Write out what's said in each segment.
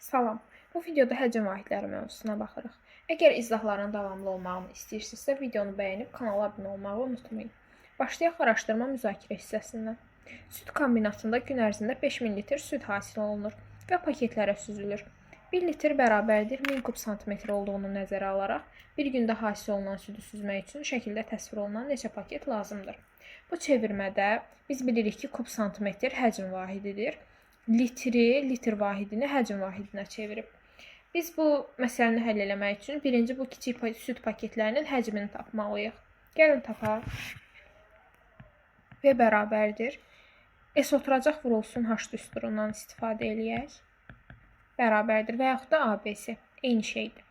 Salam. Bu videoda həcm vahidləri mövzusuna baxırıq. Əgər izahların davamlı olmağını istəyirsinizsə, videonu bəyənib kanala abunə olmağı unutmayın. Başlayaq araşdırma müzakirə hissəsindən. Süd kombinatında gün ərzində 5000 litr süd hasil olunur və paketlərə süzülür. 1 litr bərabərdir 1000 kub santimetr olduğunu nəzərə alaraq, bir gündə hasil olunan südü süzmək üçün şəkildə təsvir olunan neçə paket lazımdır? Bu çevirmədə biz bilirik ki, kub santimetr həcm vahididir. Litr vahidini həcm vahidinə çevirib. Biz bu məsələni həll etmək üçün birinci bu kiçik süd paketlərinin həcmini tapmalıyıq. Gəlin tapaq. V bərabərdir. S oturacaq vurulsun H düsturundan istifadə eləyək. Bərabərdir və yaxud da ABC. Eyni şeydir.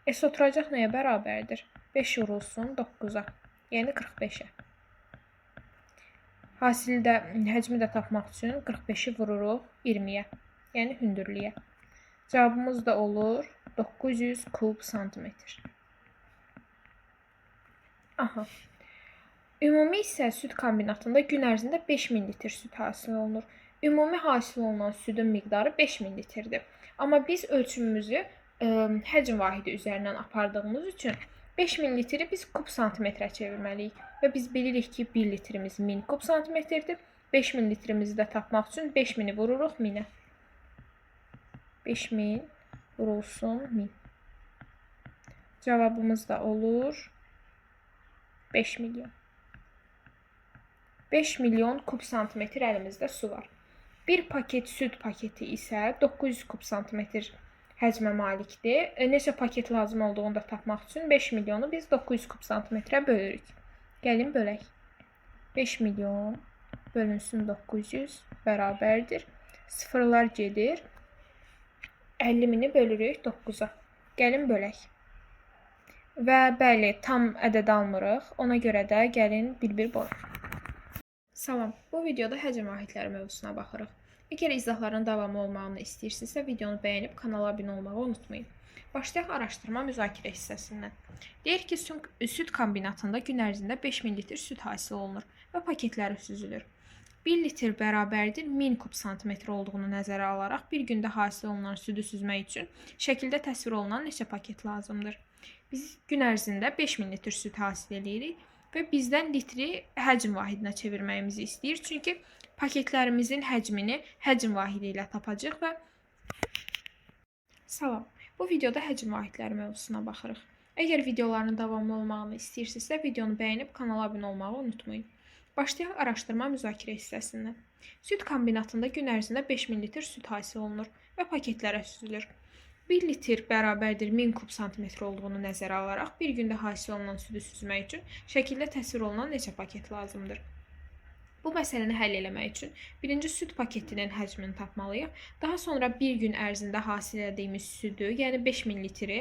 S oturacaq nəyə bərabərdir? 5 vurulsun 9-a, yəni 45-ə. Hasildə həcmi də tapmaq üçün 45-i vururuq 20-yə, yəni hündürlüyə. Cavabımız da olur 900 kub santimetr. Ümumi isə süd kombinatında gün ərzində 5000 litr süd hasil olunur. Ümumi hasil olunan südün miqdarı 5000 litrdir. Amma biz ölçümümüzü həcm vahidi üzərindən apardığımız üçün 5000 litri biz kub santimetrə çevirməliyik. Və biz bilirik ki, 1 litrimiz 1000 kub santimetrdir. 5000 litrimizi də tapmaq üçün 5000-i vururuq 1000-ə. 5000 vurulsun 1000. Cavabımız da olur 5 milyon. 5 milyon kub santimetr əlimizdə su var. Bir paket süd paketi isə 900 kub santimetr həcmə malikdir. Neçə paket lazım olduğunu da tapmaq üçün 5 milyonu biz 900 kub santimetrə bölürük. Gəlin bölək. 5 milyon bölünsün 900 bərabərdir. Sıfırlar gedir. 50.000-i bölürük 9-a. Gəlin bölək. Və bəli, tam ədəd almırıq. Ona görə də gəlin bir-bir bölək. Salam. Bu videoda həcm vahidləri mövzusuna baxırıq. Əgər izahların davamlı olmağını istəyirsinizsə, videonu bəyənib kanala abunə olmağı unutmayın. Başlayaq araşdırma müzakirə hissəsindən. Deyir ki, süd kombinatında gün ərzində 5000 litr süd hasil olunur və paketləri süzülür. 1 litr bərabərdir 1000 kub santimetr olduğunu nəzərə alaraq bir gündə hasil olunan südü süzmək üçün şəkildə təsvir olunan neçə paket lazımdır? Biz gün ərzində 5000 litr süd hasil edirik və bizdən litri həcm vahidinə çevirməyimizi istəyir. Çünki paketlərimizin həcmini həcm vahidi ilə tapacaq və salam. Bu videoda həcm vahidləri mövzusuna baxırıq. Əgər videoların davamlı olmağını istəyirsinizsə, videonu bəyənib kanala abunə olmağı unutmayın. Başlayaq araşdırma müzakirə hissəsindən. Süd kombinatında gün ərzində 5000 litr süd hasil olunur və paketlərə süzülür. 1 litr bərabərdir 1000 kub santimetr olduğunu nəzərə alaraq bir gündə hasil olunan südü süzmək üçün şəkildə təsvir olunan neçə paket lazımdır? Bu məsələni həll etmək üçün birinci süd paketinin həcmini tapmalıyıq. Daha sonra bir gün ərzində hasil etdiyimiz südü, yəni 5000 litri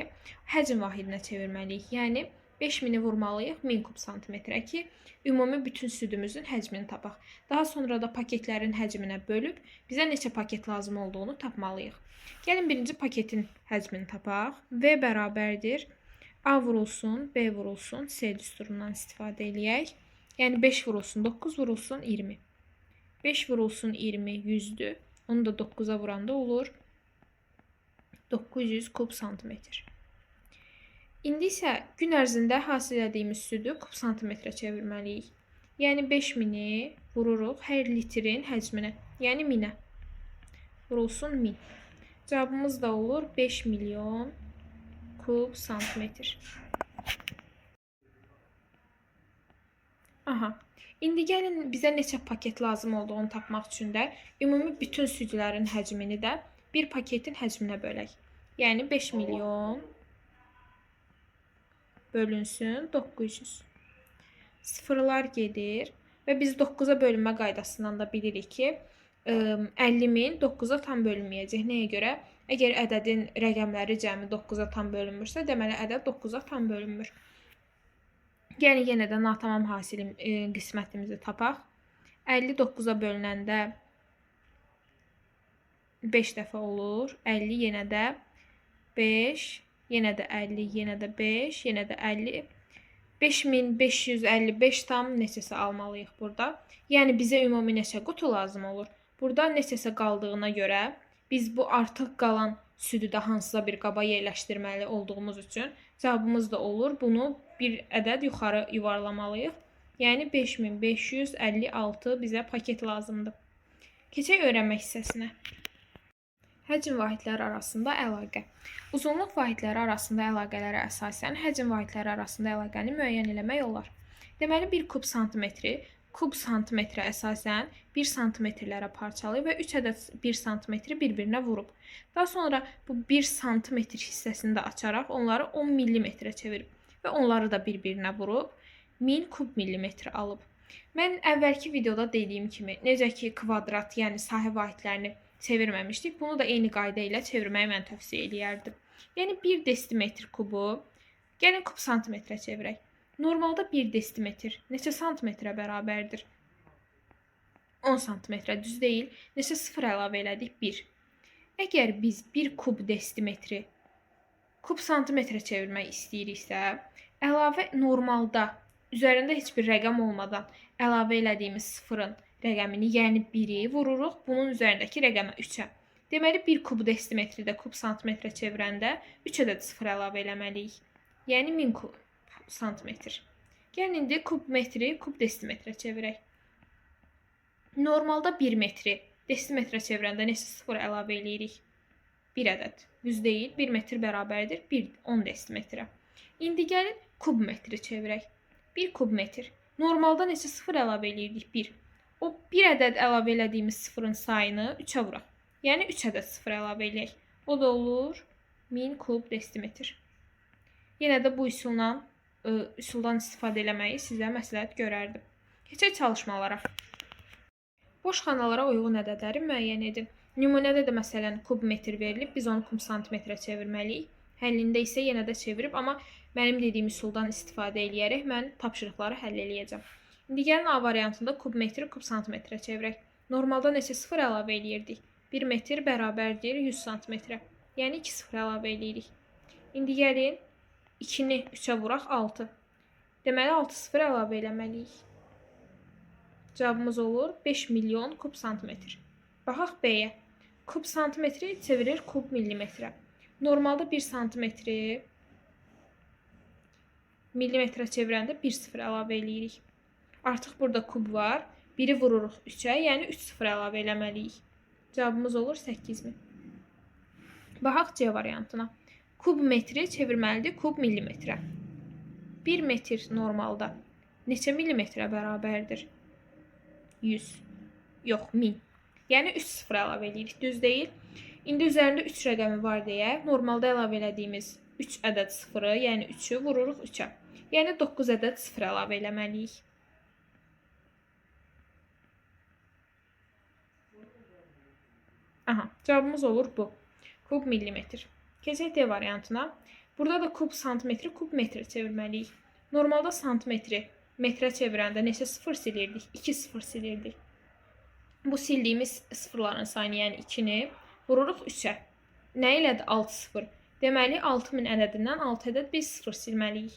həcm vahidinə çevirməliyik. Yəni 5000-i vurmalıyıq 1000 kub santimetrə ki, ümumi bütün südümüzün həcmini tapaq. Daha sonra da paketlərin həcminə bölüb bizə neçə paket lazım olduğunu tapmalıyıq. Gəlin birinci paketin həcmini tapaq. V bərabərdir A vurulsun, B vurulsun, C düsturundan istifadə eləyək. Yəni 5 vurulsun 9 vurulsun 20. 5 vurulsun 20 100'dür. Onu da 9'a vuranda olur 900 kub santimetr. İndi isə gün ərzində hasil etdiyimiz südü kub santimetrə çevirməliyik. Yəni 5000-i vururuq hər litrin həcminə. Yəni 1000'ə. Vurulsun 1000. Cavabımız da olur 5 milyon kub santimetr. İndi gəlin bizə neçə paket lazım olduğunu tapmaq üçün də ümumi bütün südlərin həcmini də bir paketin həcminə bölək. Yəni 5 milyon bölünsün 900. Sıfırlar gedir və biz 9'a bölünmə qaydasından da bilirik ki, 50.000 9'a tam bölünməyəcək. Nəyə görə? Əgər ədədin rəqəmləri cəmi 9'a tam bölünmürsə, deməli ədəd 9'a tam bölünmür. Yəni yenə də natamam hasil qismətimizi tapaq. 59'a bölünəndə 5 dəfə olur. 50 yenə də 5, yenə də 50, yenə də 5, yenə də 50. 5555 tam neçəsə almalıyıq burada. Yəni bizə ümumi neçə qutu lazım olur? Burada neçəsə qaldığına görə biz bu artıq qalan südü də hansısa bir qaba yerləşdirməli olduğumuz üçün cavabımız da olur. Bunu bir ədəd yuxarı yuvarlamalıyıq. Yəni 5556 bizə paket lazımdır. Keçək öyrənmə hissəsinə. Həcm vahidləri arasında əlaqə. Uzunluq vahidləri arasında əlaqələrə əsasən həcm vahidləri arasında əlaqəni müəyyən etmək olar. Deməli, 1 kub santimetri kub santimetrə əsasən 1 santimetrlərə parçalayıb və 3 ədəd 1 santimetri bir-birinə vurub. Daha sonra bu 1 santimetr hissəsini də açaraq onları 10 millimetrə çevirib və onları da bir-birinə vurub 1000 kub millimetr alıb. Mən əvvəlki videoda dediyim kimi, necə ki kvadrat, yəni sahə vahidlərini çevirməmişdik, bunu da eyni qayda ilə çevirməyi mən tövsiyə edərdim. Yəni 1 desimetr kubu, gəlin kub santimetrə çevirək. Normalda 1 desimetr neçə santimetrə bərabərdir? 10 santimetrə, düz deyil. Neçə sıfır əlavə elədik? 1. Əgər biz 1 kub desimetri kub santimetrə çevirmək istəyiriksə, əlavə normalda üzərində heç bir rəqəm olmadan əlavə elədiyimiz sıfırın rəqəmini, yəni 1-i vururuq bunun üzərindəki rəqəmə 3-ə. Deməli, 1 kub desimetri də kub santimetrə çevirəndə 3 ədəd sıfır əlavə eləməliyik. Yəni 1000 kub santimetr. Gəlin indi kub metri kub desimetrə çevirək. Normalda 1 metri desimetrə çevirəndə neçə sıfır əlavə eləyirik? 1 ədəd. Düz deyil. 1 metr bərabərdir 10 desimetrə. İndi gəlin kub metri çevirək. 1 kub metr. Normalda neçə sıfır əlavə eləyirdik? 1. O 1 ədəd əlavə elədiyimiz sıfırın sayını 3-ə vuraq. Yəni 3 ədəd sıfır əlavə eləyək. O da olur 1000 kub desimetr. Yenə də bu üsuldan istifadə eləməyi sizə məsləhət görərdim. Keçək çalışmalara. Boş xanalara uyğun ədədləri müəyyən edin. Nümunədə də məsələn kub metr verilib, biz onu kub santimetrə çevirməliyik. Həllində isə yenə də çevirib, amma mənim dediyim üsuldan istifadə eləyərək mən tapşırıqları həll eləyəcəm. İndi gəlin A variantında kub metri kub santimetrə çevirək. Normalda neçə sıfır əlavə eləyirdik? 1 metr bərabərdir 100 santimetrə. Yəni 2 sıfır əlavə eləyirik. İndi gəlin 2-ni 3-ə vuraq 6. Deməli 6 sıfır əlavə eləməliyik. Cavabımız olur 5 milyon kub santimetr. Baxaq B-yə. Kub santimetri çevirir kub millimetrə. Normalda 1 santimetri millimetrə çevirəndə 1 sıfır əlavə eləyirik. Artıq burada kub var. 1-i vururuq 3-ə, yəni 3 sıfır əlavə eləməliyik. Cavabımız olur 8000. Baxaq C variantına. Kub metri çevirməlidir kub millimetrə. 1 metr normalda neçə millimetrə bərabərdir? 100. Yox, 1000. Yəni 3 sıfır əlavə eləyirik, düz deyil. İndi üzərində 3 rəqəmi var deyə normalda əlavə elədiyimiz 3 ədəd sıfırı, yəni 3-ü vururuq 3-ə. Yəni 9 ədəd sıfır əlavə eləməliyik. Aha, cavabımız olur bu. Kub millimetr. Keçək D variantına. Burada da kub santimetri kub metrə çevirməliyik. Normalda santimetri metrə çevirəndə neçə sıfır silirdik? 2 sıfır silirdik. Bu sildiyimiz sıfırların sayını, yəni 2-ni vururuq 3-ə. Nə elədi 6 sıfır? Deməli 6000 ədədindən 6 ədəd 1 sıfır silməliyik.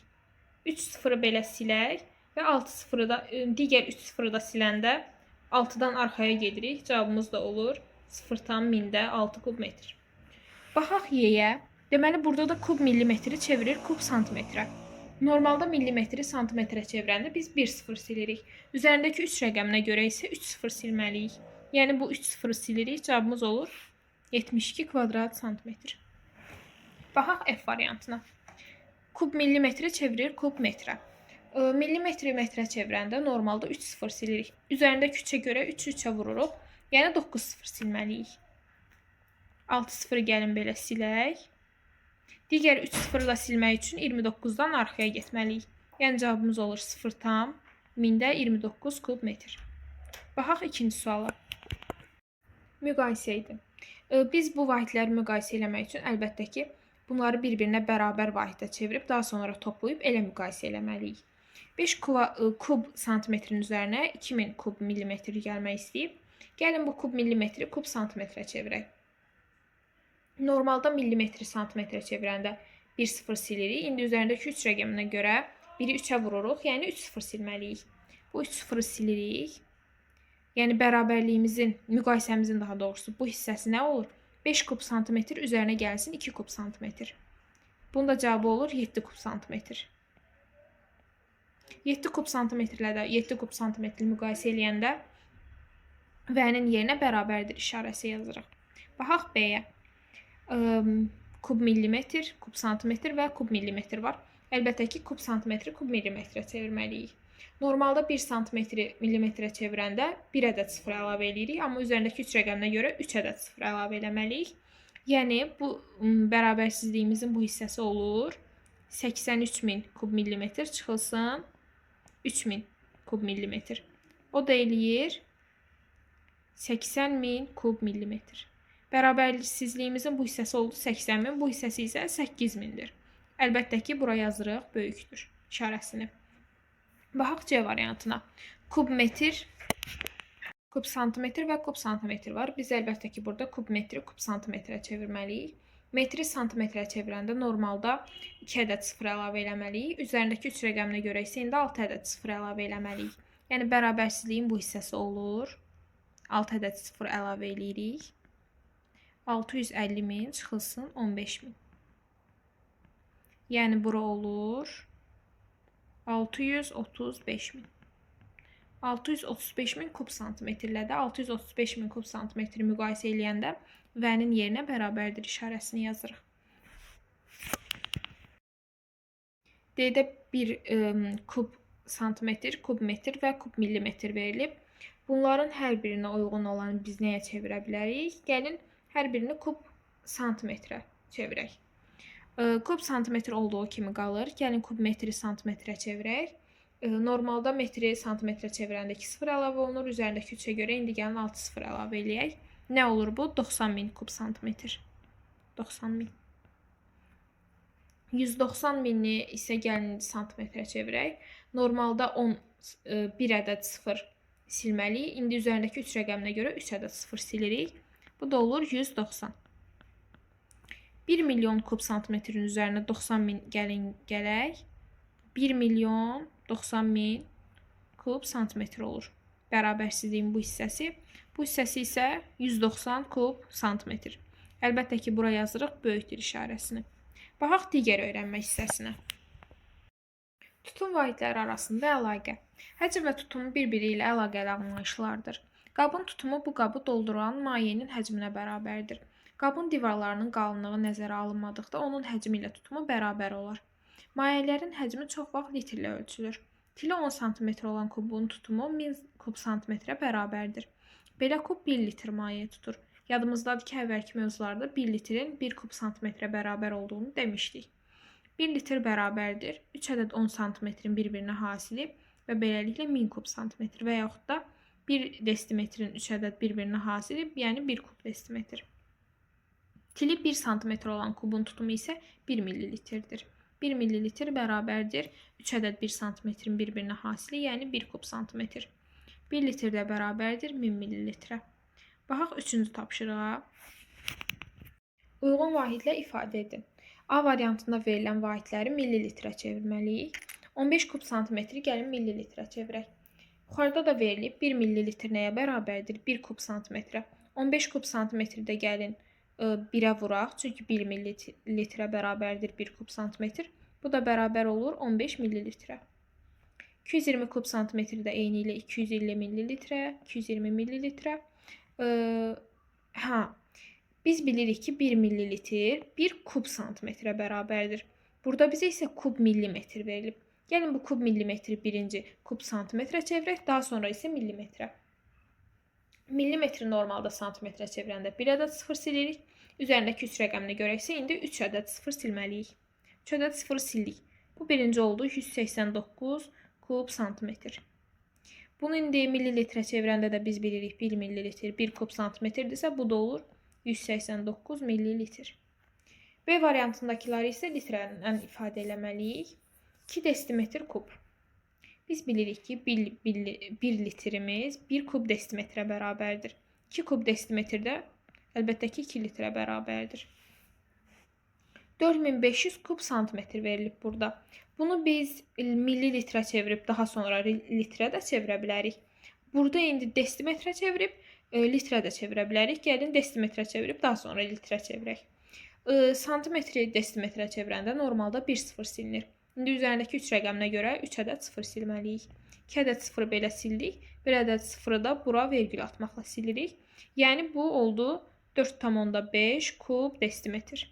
3 sıfırı belə silək və 6 sıfırı da digər 3 sıfırı da siləndə 6-dan arxaya gedirik. Cavabımız da olur 0,1000-də 6 kub metr. Baxaq Y-yə. Deməli, burada da kub millimetri çevirir kub santimetrə. Normalda millimetri santimetrə çevirəndə biz 1 sıfır silirik. Üzərindəki 3 rəqəminə görə isə 3 sıfır silməliyik. Yəni bu 3 sıfırı silirik. Cavabımız olur 72 kvadrat santimetr. Baxaq F variantına. Kub millimetri çevirir kub metrə. Millimetri metrə çevirəndə normalda 3 sıfır silirik. Üzərindəki 3-ə görə 3-ü 3-ə vururuq. Yəni 9 sıfır silməliyik. 6 sıfırı gəlin belə silək. Digər 3 sıfırı da silmək üçün 29-dan arxaya getməliyik. Yəni cavabımız olur 0,1000-də 29 kub metr. Baxaq ikinci suala. Müqayisə edin. Biz bu vahidləri müqayisə eləmək üçün əlbəttə ki, bunları bir-birinə bərabər vahiddə çevirib daha sonra toplayıb elə müqayisə eləməliyik. 5 kub santimetrin üzərinə 2000 kub millimetr gəlmək istəyib. Gəlin bu kub millimetri kub santimetrə çevirək. Normalda millimetri santimetrə çevirəndə 1 sıfır silirik. İndi üzərindəki 3 rəqəminə görə 1-i 3-ə vururuq, yəni 3 sıfır silməliyik. Bu 3 sıfırı silirik. Yəni bərabərliyimizin, müqayisəmizin daha doğrusu bu hissəsi nə olur? 5 kub santimetr üzərinə gəlsin 2 kub santimetr. Bunun da cavabı olur 7 kub santimetr. 7 kub santimetrlə də 7 kub santimetri müqayisə eləyəndə V-nin yerinə bərabərdir işarəsi yazırıq. Baxaq B-yə. Kub millimetr, kub santimetr və kub millimetr var. Əlbəttə ki, kub santimetri kub millimetrə çevirməliyik. Normalda 1 santimetri millimetrə çevirəndə 1 ədəd sıfır əlavə edirik, amma üzərindəki 3 rəqəminə görə 3 ədəd sıfır əlavə eləməliyik. Yəni, bu bərabərsizliyimizin bu hissəsi olur 83.000 kub millimetr çıxılsın 3.000 kub millimetr. O da eləyir 80.000 kub millimetr. Bərabərsizliyimizin bu hissəsi oldu 80.000, bu hissəsi isə 8.000-dir. Əlbəttə ki, bura yazırıq böyükdür işarəsini. Baxaq C variantına. Kub metr, kub santimetr və kub santimetr var. Biz əlbəttə ki, burada kub metri kub santimetrə çevirməliyik. Metri santimetrə çevirəndə normalda 2 ədəd sıfır əlavə eləməliyik. Üzərindəki 3 rəqəminə görə isə indi 6 ədəd sıfır əlavə eləməliyik. Yəni, bərabərsizliyin bu hissəsi olur. 6 ədəd sıfır əlavə eləyirik. 650.000 çıxılsın 15.000. Yəni, bura olur 635.000. 635.000 kub santimetrlə də 635.000 kub santimetri müqayisə eləyəndə V-nin yerinə bərabərdir işarəsini yazırıq. D-də bir kub santimetr, kub metr və kub millimetr verilib. Bunların hər birinə uyğun olanı biz nəyə çevirə bilərik? Gəlin, hər birini kub santimetrə çevirək. Kub santimetr olduğu kimi qalır. Gəlin, kub metri santimetrə çevirək. Normalda metri santimetrə çevirəndə 2 sıfır əlavə olunur. Üzərindəki 3-ə görə indi gəlin 6 sıfır əlavə eləyək. Nə olur bu? 90.000 kub santimetr. 90.000. 190.000-ni isə gəlin santimetrə çevirək. Normalda 1 ədəd sıfır silməliyik. İndi üzərindəki 3 rəqəminə görə 3 ədəd sıfır silirik. Bu da olur 190. 1 milyon kub santimetrin üzərinə 90.000 gələk. 1 milyon 90.000 kub santimetr olur. Bərabərsizliyin bu hissəsi. Bu hissəsi isə 190 kub santimetr. Əlbəttə ki, bura yazırıq böyükdür işarəsini. Baxaq digər öyrənmə hissəsinə. Tutum vahidləri arasında əlaqə. Həcm və tutumun bir-biri ilə əlaqəli anlayışlardır. Qabın tutumu bu qabı dolduran mayenin həcminə bərabərdir. Qabın divarlarının qalınlığı nəzərə alınmadıqda onun həcmi ilə tutumu bərabər olar. Mayələrin həcmi çox vaxt litrlə ölçülür. Tili 10 sm olan kubun tutumu 1000 kub santimetrə bərabərdir. Belə kub 1 litr maye tutur. Yadımızdadır ki, əvvəlki mövzularda 1 litrin 1 kub santimetrə bərabər olduğunu demişdik. 1 litr bərabərdir 3 ədəd 10 santimetrin bir-birinə hasili və beləliklə 1000 kub santimetr və yaxud da 1 desimetrin 3 ədəd bir-birinə hasili, yəni 1 kub desimetr. Tili 1 santimetr olan kubun tutumu isə 1 millilitrdir. 1 millilitr bərabərdir 3 ədəd 1 santimetrin bir-birinə hasili, yəni 1 kub santimetr. 1 litr də bərabərdir 1000 millilitrə. Baxaq 3-cü tapşırığa. Uyğun vahidlə ifadə edin. A variantında verilən vahidləri millilitrə çevirməliyik. 15 kub santimetri gəlin millilitrə çevirək. Yuxarıda da verilib 1 millilitr nəyə bərabərdir? 1 kub santimetrə. 15 kub santimetri də gəlin 1-ə vuraq, çünki 1 millilitrə bərabərdir 1 kub santimetr. Bu da bərabər olur 15 millilitrə. 220 kub santimetri də eyni ilə 250 millilitrə, 220 millilitrə. Biz bilirik ki, 1 millilitr 1 kub santimetrə bərabərdir. Burada bizə isə kub millimetr verilib. Gəlin, bu kub millimetri birinci kub santimetrə çevirək, daha sonra isə millimetrə. Millimetri normalda santimetrə çevirəndə 1 ədəd sıfır silirik. Üzərindəki 3 rəqəminə görə isə indi 3 ədəd sıfır silməliyik. 3 ədəd sıfır sildik. Bu birinci oldu 189 kub santimetr. Bunu indi millilitrə çevirəndə də biz bilirik 1 millilitr 1 kub santimetrdirsə, bu da olur 189 millilitr. B variantındakiləri isə litrlə ifadə eləməliyik. 2 desimetr kub. Biz bilirik ki, 1 litrimiz 1 kub desimetrə bərabərdir. 2 kub desimetr də əlbəttə ki, 2 litrə bərabərdir. 4500 kub santimetr verilib burada. Bunu biz millilitrə çevirib daha sonra litrə də çevirə bilərik. Burada indi desimetrə çevirib litrə də çevirə bilərik. Gəlin desimetrə çevirib daha sonra litrə çevirək. Santimetri desimetrə çevirəndə normalda 1 sıfır silinir. İndi üzərindəki 3 rəqəminə görə 3 ədəd sıfır silməliyik. 2 ədəd sıfırı belə sildik. 1 ədəd sıfırı da bura vergül atmaqla silirik. Yəni bu oldu 4,5 kub desimetr.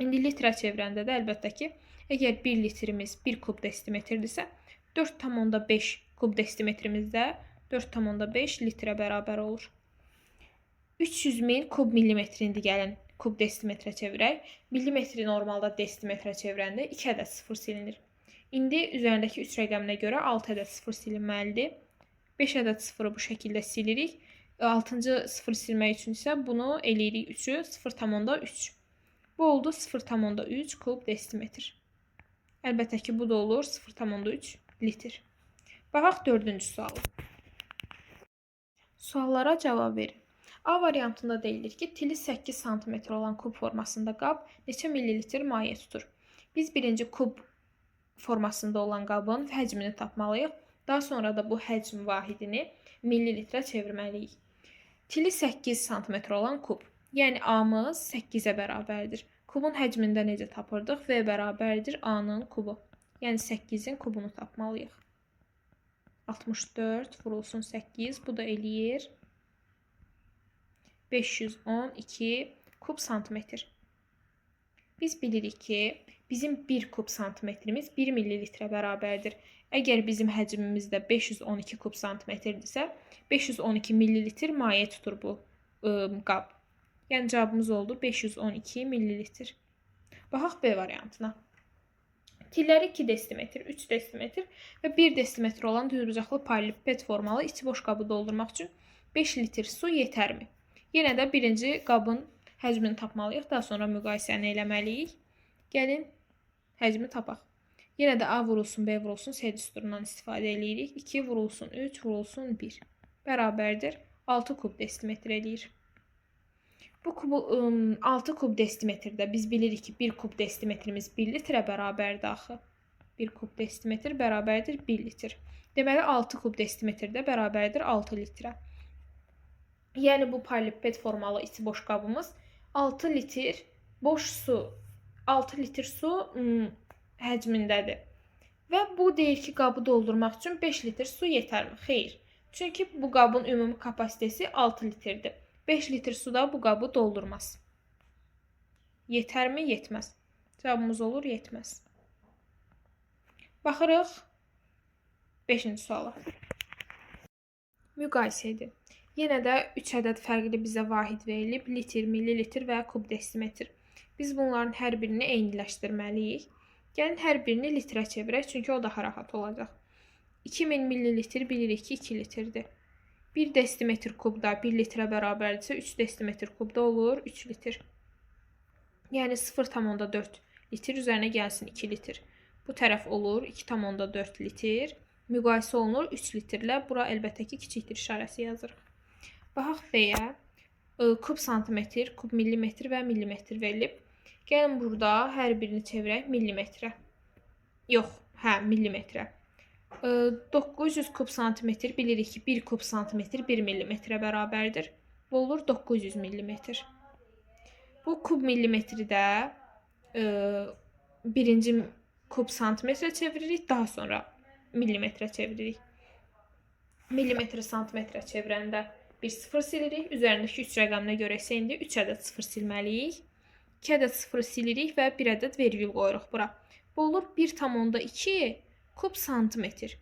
İndi litrə çevirəndə də əlbəttə ki, əgər 1 litrimiz 1 kub desimetrdirsə, 4,5 kub desimetrimiz də 4,5 litrə bərabər olur. 300.000 kub millimetr indi gəlin kub desimetrə çevirək. Millimetri normalda desimetrə çevirəndə 2 ədəd sıfır silinir. İndi üzərindəki 3 rəqəminə görə 6 ədəd sıfır silinməlidir. 5 ədəd sıfırı bu şəkildə silirik. 6-cı sıfır silmək üçün isə bunu eləyirik 3-ü 0,3. Bu oldu 0,3 kub desimetr. Əlbəttə ki, bu da olur 0,3 litr. Baxaq 4-cü suala. Suallara cavab verin. A variantında deyilir ki, tili 8 sm olan kub formasında qab neçə millilitr maye tutur? Biz birinci kub formasında olan qabın həcmini tapmalıyıq. Daha sonra da bu həcm vahidini millilitrə çevirməliyik. Tili 8 sm olan kub. Yəni A-mız 8-ə bərabərdir. Kubun həcmində necə tapırdıq? V bərabərdir A-nın kubu. Yəni 8-in kubunu tapmalıyıq. 64 vurulsun 8. Bu da eləyir 512 kub santimetr. Biz bilirik ki, bizim 1 kub santimetrimiz 1 millilitrə bərabərdir. Əgər bizim həcmimiz də 512 kub santimetrdirsə, 512 millilitr maye tutur bu qab. Yəni cavabımız oldu 512 millilitr. Baxaq B variantına. Tilləri 2 desimetr, 3 desimetr və 1 desimetr olan düzbucaqlı polipiped formalı içi boş qabı doldurmaq üçün 5 litr su yetərmi? Yenə də birinci qabın həcmini tapmalıyıq. Daha sonra müqayisəni eləməliyik. Gəlin həcmi tapaq. Yenə də A vurulsun, B vurulsun, C düsturundan istifadə eləyirik. 2 vurulsun, 3 vurulsun, 1. Bərabərdir 6 kub desimetr eləyir. Bu kubu 6 kub desimetrdə biz bilirik ki, 1 kub desimetrimiz 1 litrə bərabərdir axı. 1 kub desimetr bərabərdir 1 litr. Deməli 6 kub desimetrdə bərabərdir 6 litrə. Yəni bu polipiped formalı içi boş qabımız 6 litr boş su, 6 litr su həcmindədir. Və bu deyir ki, qabı doldurmaq üçün 5 litr su yetərmi? Xeyr. Çünki bu qabın ümumi kapasitesi 6 litrdir. 5 litr suda bu qabı doldurmaz. Yetərmi? Yetməz. Cavabımız olur yetməz. Baxırıq 5-ci suala. Müqayisə edin. Yenə də 3 ədəd fərqli bizə vahid verilib. Litr, millilitr və kub desimetr. Biz bunların hər birini eyniləşdirməliyik. Gəlin hər birini litrə çevirək, çünki o daha rahat olacaq. 2000 millilitr bilirik ki, 2 litrdir. 1 desimetr kubda 1 litrə bərabərdirsə, 3 desimetr kubda olur 3 litr. Yəni 0,4 litr üzərinə gəlsin 2 litr. Bu tərəf olur 2,4 litr. Müqayisə olunur 3 litrlə. Bura əlbəttə ki, kiçikdir işarəsi yazırıq. Baxaq B-yə. Kub santimetr, kub millimetr və millimetr verilib. Gəlin burada hər birini çevirək millimetrə. Yox, millimetrə. 900 kub santimetr bilirik ki, 1 kub santimetr 1 millimetrə bərabərdir. Bu olur 900 millimetr. Bu kub millimetri də birinci kub santimetrə çeviririk, daha sonra millimetrə çeviririk. Millimetri santimetrə çevirəndə bir sıfır silirik. Üzərindəki 3 rəqəminə görə isə indi 3 ədəd sıfır silməliyik. 2 ədəd sıfırı silirik və 1 ədəd vergül qoyuruq bura. Bu olur 1,2 kub santimetr.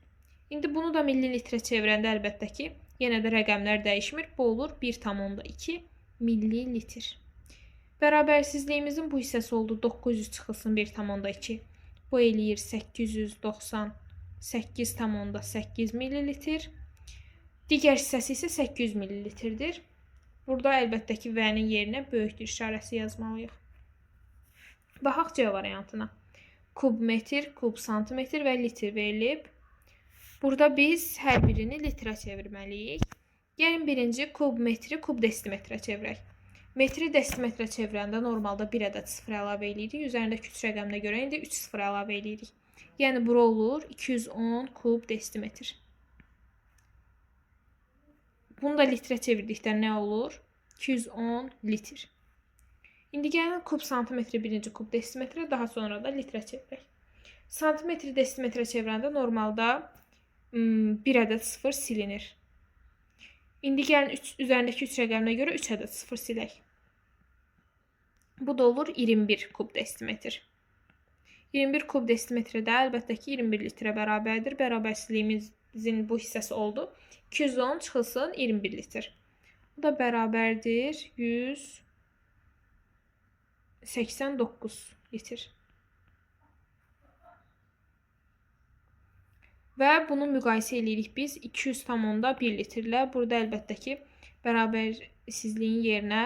İndi bunu da millilitrə çevirəndə əlbəttə ki, yenə də rəqəmlər dəyişmir. Bu olur 1,2 millilitr. Bərabərsizliyimizin bu hissəsi oldu 900 çıxılsın 1,2. Bu eləyir 898,8 millilitr. Digər hissəsi isə 800 millilitrdir. Burada əlbəttə ki, V-nin yerinə böyükdür işarəsi yazmalıyıq. Baxaq C variantına. Kub metr, kub santimetr və litr verilib. Burada biz hər birini litrə çevirməliyik. Gəlin birinci kub metri kub desimetrə çevirək. Metri desimetrə çevirəndə normalda 1 ədəd sıfır əlavə edirik. Üzərindəki 3 rəqəminə görə indi 3 sıfır əlavə edirik. Yəni bura olur 210 kub desimetr. Bunu da litrə çevirdikdə nə olur? 210 litr. İndi gəlin kub santimetri birinci kub desimetrə, daha sonra da litrə çevirək. Santimetri desimetrə çevirəndə normalda bir ədəd sıfır silinir. İndi gəlin üzərindəki 3 rəqəminə görə 3 ədəd sıfır silək. Bu da olur 21 kub desimetr. 21 kub desimetrə də əlbəttə ki 21 litrə bərabərdir. Bərabərsizliyimizin bu hissəsi oldu. 210 çıxılsın 21 litr. Bu da bərabərdir 189 litr. Və bunu müqayisə edirik biz 200,1 litrlə. Burada əlbəttə ki bərabərsizliyin yerinə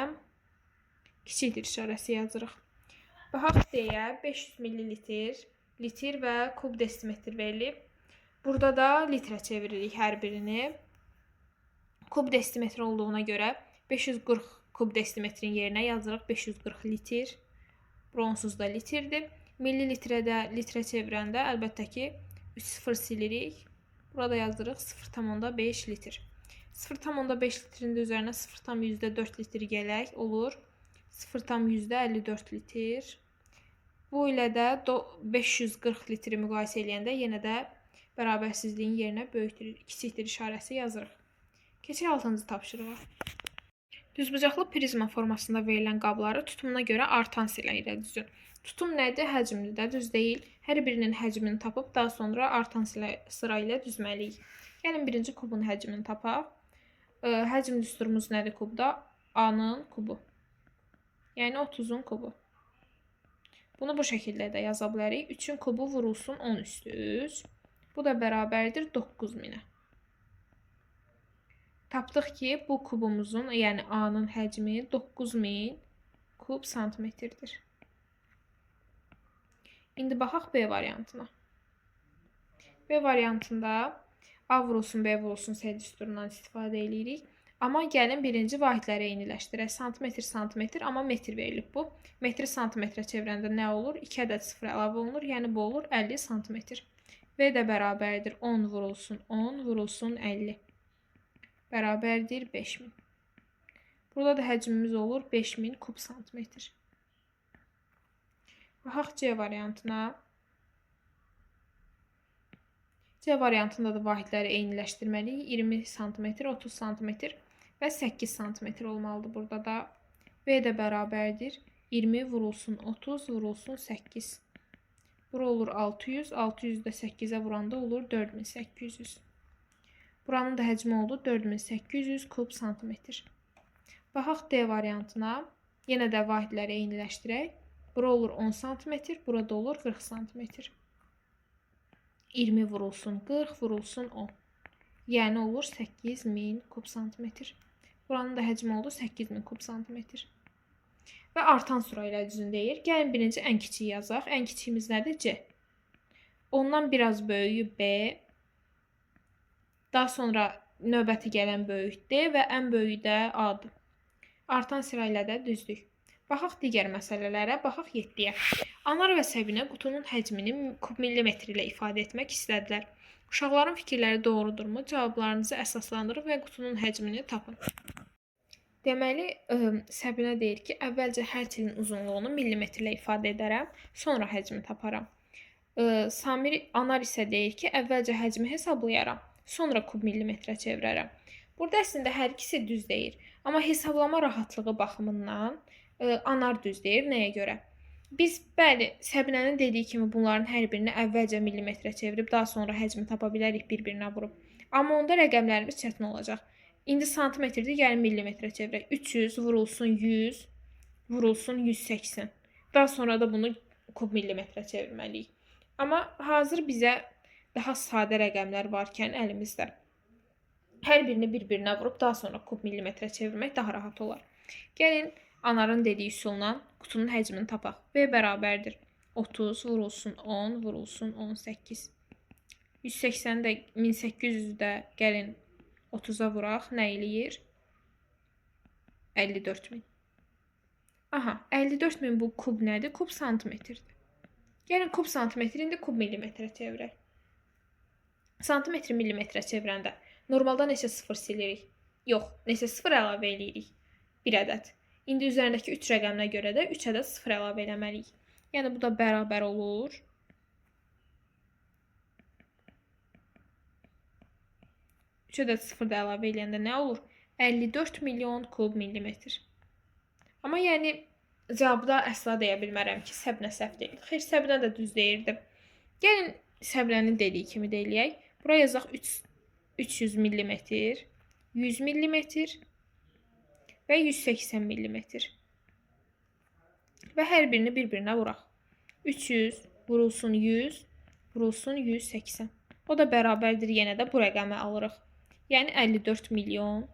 kiçikdir işarəsi yazırıq. Baxaq deyə 500 ml, litr və kub desimetr verilib. Burada da litrə çeviririk hər birini. Kub desimetr olduğuna görə 540 kub desimetrin yerinə yazırıq 540 litr. Onsuz da litrdir. Millilitrə də litrə çevirəndə əlbəttə ki 3 sıfır silirik. Burada yazırıq 0,5 litr. 0,5 litrin də üzərinə 0,4 litr gələk olur. 0,54 litr. Bu ilə də 540 litri müqayisə edəndə yenə də bərabərsizliyin yerinə böyükdür, kiçikdir işarəsi yazırıq. Keçək 6-cı tapşırığa. Düzbucaqlı prizma formasında verilən qabları tutumuna görə artan sıra ilə düzün. Tutum nədir? Həcmli də, düz deyil. Hər birinin həcmini tapıb daha sonra artan sıra ilə düzməliyik. Gəlin birinci kubun həcmini tapaq. Həcm düsturumuz nədir kubda? A-nın kubu. Yəni 30-un kubu. Bunu bu şəkildə də yaza bilərik. 3-ün kubu vurulsun 10 üstü 3. Bu da bərabərdir 9000-ə. Tapdıq ki, bu kubumuzun, yəni A-nın həcmi 9000 kub santimetrdir. İndi baxaq B variantına. B variantında A vurulsun, B vurulsun S düsturundan istifadə edirik. Amma gəlin birinci vahidləri eyniləşdirək. Santimetr, santimetr, amma metr verilib bu. Metri santimetrə çevirəndə nə olur? 2 ədəd sıfır əlavə olunur, yəni bu olur 50 santimetr. V də bərabərdir 10 vurulsun 10 vurulsun 50. Bərabərdir 5000. Burada da həcmimiz olur 5000 kub santimetr. Baxaq C variantına. C variantında da vahidləri eyniləşdirməliyik. 20 cm, 30 cm və 8 cm olmalıdır burada da. V də bərabərdir 20 vurulsun 30 vurulsun 8. Bura olur 600, 600 də 8-ə vuranda olur 4800. Buranın da həcmi oldu 4800 kub santimetr. Baxaq D variantına. Yenə də vahidləri eyniləşdirək. Bura olur 10 cm, burada olur 40 cm. 20 vurulsun 40 vurulsun 10. Yəni olur 8000 kub santimetr. Buranın da həcmi oldu 8000 kub santimetr. Və artan sıra ilə düzün deyir. Gəlin birinci ən kiçiyi yazaq. Ən kiçiyimiz nədir? C. Ondan biraz böyüyü B. Daha sonra növbəti gələn böyük D və ən böyüyü də A-dır. Artan sıra ilə də düzdük. Baxaq digər məsələlərə, baxaq 7-yə. Anar və Səbinə qutunun həcmini kub millimetr ilə ifadə etmək istədilər. Uşaqların fikirləri doğrudurmu? Cavablarınızı əsaslandırın və qutunun həcmini tapın. Deməli, Səbinə deyir ki, əvvəlcə hər tilin uzunluğunu millimetr ilə ifadə edərəm, sonra həcmi taparam. Samir Anar isə deyir ki, əvvəlcə həcmi hesablayaram, sonra kub millimetrə çevirərəm. Burada əslində hər ikisi düz deyir, amma hesablama rahatlığı baxımından Anar düz deyir. Nəyə görə? Biz, bəli, Səbinənin dediyi kimi bunların hər birini əvvəlcə millimetrə çevirib, daha sonra həcmi tapa bilərik bir-birinə vurub. Amma onda rəqəmlərimiz çətin olacaq. İndi santimetrdir, yəni millimetrə çevirək. 300 vurulsun 100, vurulsun 180. Daha sonra da bunu kub millimetrə çevirməliyik. Amma hazır bizə daha sadə rəqəmlər varkən əlimizdə hər birini bir-birinə vurub, daha sonra kub millimetrə çevirmək daha rahat olar. Gəlin, Anarın dediyi üsulla qutunun həcmini tapaq. B bərabərdir 30 vurulsun 10 vurulsun 18. 180 də 1800 də gəlin 30-a vuraq. Nə eləyir? 54000. Aha, 54000 bu kub nədir? Kub santimetrdir. Gəlin kub santimetri indi kub millimetrə çevirək. Santimetri millimetrə çevirəndə normalda neçə sıfır silirik? yox, neçə 0 əlavə eləyirik? 1 ədəd. İndi üzərindəki 3 rəqəminə görə də 3 ədəd 0 əlavə eləməliyik. Yəni bu da bərabər olur. 3 ədəd 0 da əlavə eləyəndə nə olur? 54 milyon kub millimetr. Amma yəni cavabda əsla deyə bilmərəm ki, Səbinə səhv deyil. Xeyr, Səbinə də düz deyirdi. Gəlin Səbinənin dediyi kimi də eləyək. Buraya yazaq 300 millimetr, 100 millimetr və 180 millimetr. Və hər birini bir-birinə vuraq. 300 vurulsun 100, vurulsun 180. O da bərabərdir, yenə də bu rəqəmi alırıq. Yəni 54 milyon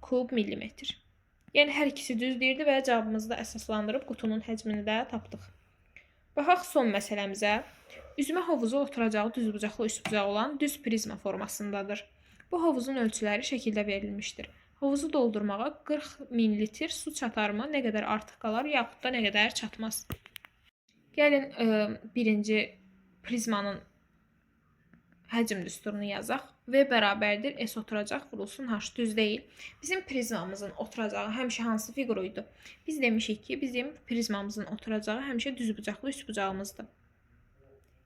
kub millimetr. Yəni hər ikisi düz deyirdi və cavabımızı da əsaslandırıb qutunun həcmini də tapdıq. Baxaq son məsələmizə. Üzmə hovuzu oturacağı düzbucaqlı üçbucaq olan düz prizma formasındadır. Bu hovuzun ölçüləri şəkildə verilmişdir. Hovuzu doldurmağa 40 min litr su çatarmı? Nə qədər artıq qalar, yaxud da nə qədər çatmaz? Gəlin birinci prizmanın həcm düsturunu yazaq. V bərabərdir S oturacaq vurulsun H. Düz deyil. Bizim prizmamızın oturacağı həmişə hansı fiquruydu? Biz demişik ki, bizim prizmamızın oturacağı həmişə düzbucaqlı üçbucağımızdır.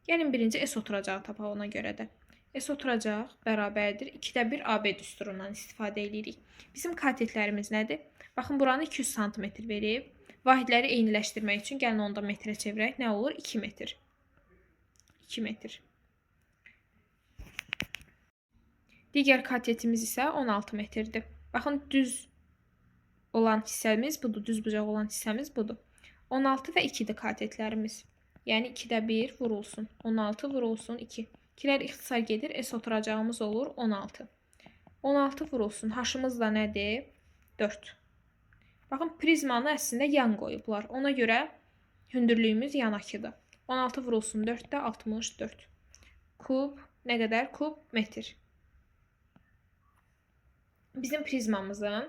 Gəlin birinci S oturacağı tapaq ona görə də. S oturacaq bərabərdir 2də 1 AB düsturundan istifadə edirik. Bizim katetlərimiz nədir? Baxın, buranı 200 cm verib. Vahidləri eyniləşdirmək üçün gəlin onda metrə çevirək. Nə olur? 2 metr. 2 metr. Digər katetimiz isə 16 metrdir. Baxın, düz olan hissəmiz budur, düzbucaq olan hissəmiz budur. 16 və 2-dir katetlərimiz. Yəni 2də 1 vurulsun, 16 vurulsun 2. 2-lər ixtisar gedir, S oturacağımız olur 16. 16 vurulsun, H-ımız da nədir? 4. Baxın, prizmanı əslində yan qoyublar. Ona görə hündürlüyümüz yan akıdır. 16 vurulsun 4 də 64. Kub, nə qədər? Kub metr. Bizim prizmamızın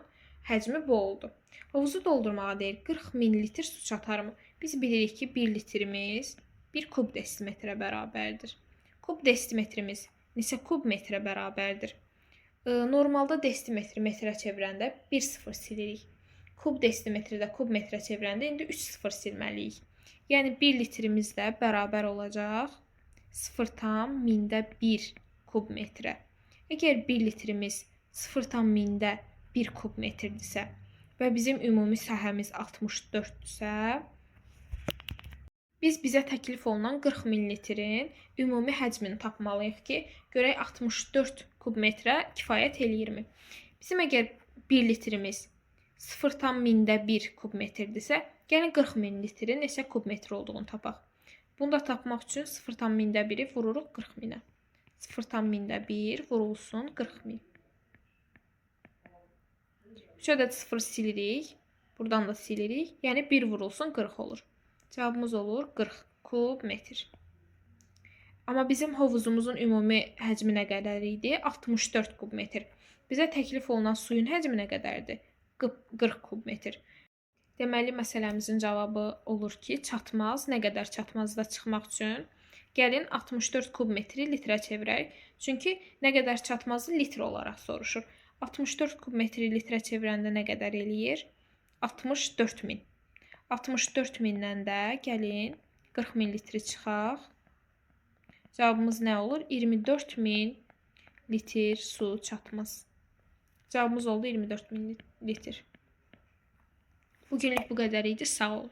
həcmi bu oldu. Hovuzu doldurmağa deyir 40 min litr su çatarmı? Biz bilirik ki 1 litrimiz 1 kub desimetrə bərabərdir. Kub desimetrimiz neçə kub metrə bərabərdir? Normalda desimetri metrə çevirəndə 1 sıfır silirik. Kub desimetri də kub metrə çevirəndə indi 3 sıfır silməliyik. Yəni 1 litrimiz də bərabər olacaq 0,1 kub metrə. Əgər 1 litrimiz 0,1 kub metrdirsə və bizim ümumi sahəmiz 64-dürsə, biz bizə təklif olunan 40 min litrin ümumi həcmini tapmalıyıq ki, görək 64 kub metrə kifayət eləyirmi? Bizim əgər 1 litrimiz 0,1 kub metrdirsə, gəlin 40 min litrin neçə kub metr olduğunu tapaq. Bunu da tapmaq üçün 0,1-i vururuq 40 minə. 0,1 vurulsun 40 min. 3 ədəd 0 silirik. Buradan da silirik. Yəni 1 vurulsun 40 olur. Cavabımız olur 40 kub metr. Amma bizim hovuzumuzun ümumi həcmi nə qədər idi? 64 kub metr. Bizə təklif olunan suyun həcmi nə qədərdir? 40 kub metr. Deməli, məsələmizin cavabı olur ki, çatmaz. Nə qədər çatmazda çıxmaq üçün? Gəlin 64 kub metri litrə çevirək. Çünki nə qədər çatmazı litr olaraq soruşur. 64 kub metri litrə çevirəndə nə qədər eləyir? 64 min. 64 mindən də gəlin 40 min litri çıxaq. Cavabımız nə olur? 24 min litr su çatmaz. Cavabımız oldu 24 min litr. Bugünlük bu qədər idi. Sağ olun.